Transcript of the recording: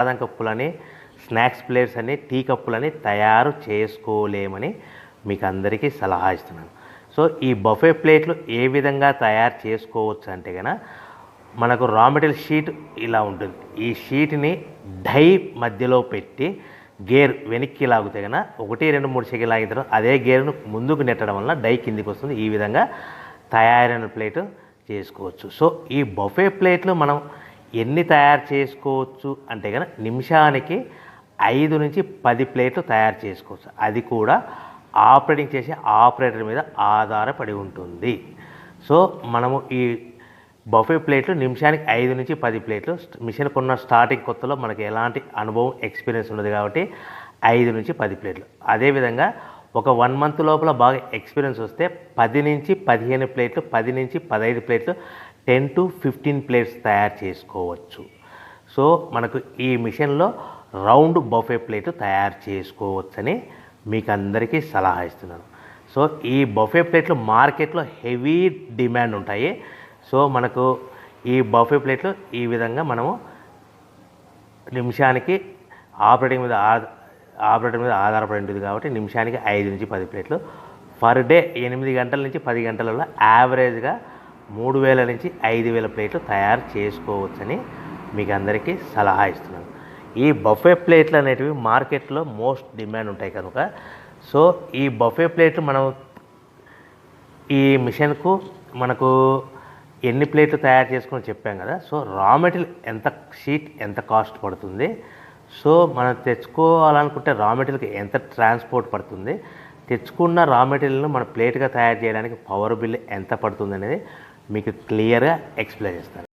బాదం కప్పులని, snacks plates అని, tea కప్పులని తయారు చేసుకోలేమని మీకు అందరికీ సలహా ఇస్తున్నాను. సో ఈ బఫే ప్లేట్లు ఏ విధంగా తయారు చేసుకోవచ్చు అంటే కనుక మనకు రా మెటీరియల్ షీట్ ఇలా ఉంటుంది. ఈ షీట్ని డై మధ్యలో పెట్టి గేర్ వెనక్కి లాగితే కనుక 1, 2, 3 సెకండ్లు లాగిన తర్వాత అదే గేర్ను ముందుకు నెట్టడం వల్ల డై కిందికి వస్తుంది. ఈ విధంగా తయారైన ప్లేటు చేసుకోవచ్చు. సో ఈ బఫే ప్లేట్లు మనం ఎన్ని తయారు చేసుకోవచ్చు అంటే కనుక నిమిషానికి 5 నుంచి 10 ప్లేట్లు తయారు చేసుకోవచ్చు. అది కూడా ఆపరేటింగ్ చేసే ఆపరేటర్ మీద ఆధారపడి ఉంటుంది. సో మనము ఈ బఫే ప్లేట్లు నిమిషానికి 5 నుంచి 10 ప్లేట్లు. మిషన్ కొన్న స్టార్టింగ్ కొత్తలో మనకి ఎలాంటి అనుభవం ఎక్స్పీరియన్స్ ఉండదు కాబట్టి 5 నుంచి 10 ప్లేట్లు. అదేవిధంగా ఒక 1 మంత్ లోపల బాగా ఎక్స్పీరియన్స్ వస్తే 10 నుంచి 15 ప్లేట్లు, 10 నుంచి 15 ప్లేట్లు, 10 to 15 ప్లేట్స్ తయారు చేసుకోవచ్చు. సో మనకు ఈ మిషన్లో రౌండ్ బఫే ప్లేట్ తయారు చేసుకోవచ్చని మీకు అందరికీ సలహా ఇస్తున్నాను. సో ఈ బఫే ప్లేట్లు మార్కెట్లో హెవీ డిమాండ్ ఉంటాయి. సో మనకు ఈ బఫే ప్లేట్లు ఈ విధంగా మనము నిమిషానికి ఆపరేటర్ మీద ఆధారపడి ఉంటుంది కాబట్టి నిమిషానికి 5 నుంచి 10 ప్లేట్లు పర్ డే 8 గంటల నుంచి 10 గంటలలో యావరేజ్గా 3000 నుంచి 5000 ప్లేట్లు తయారు చేసుకోవచ్చని మీకు అందరికీ సలహా ఇస్తున్నాను. ఈ బఫే ప్లేట్లు అనేటివి మార్కెట్లో మోస్ట్ డిమాండ్ ఉంటాయి కనుక సో ఈ బఫే ప్లేట్లు మనం ఈ మిషన్కు మనకు ఎన్ని ప్లేట్లు తయారు చేసుకుని చెప్పాం కదా. సో రా మెటీరియల్ ఎంత షీట్ ఎంత కాస్ట్ పడుతుంది, సో మనం తెచ్చుకోవాలనుకుంటే రా మెటీరియల్కి ఎంత ట్రాన్స్పోర్ట్ పడుతుంది, తెచ్చుకున్న రా మెటీరియల్ను మన ప్లేట్గా తయారు చేయడానికి పవర్ బిల్ ఎంత పడుతుంది అనేది మీకు క్లియర్గా ఎక్స్ప్లెయిన్ చేస్తాను.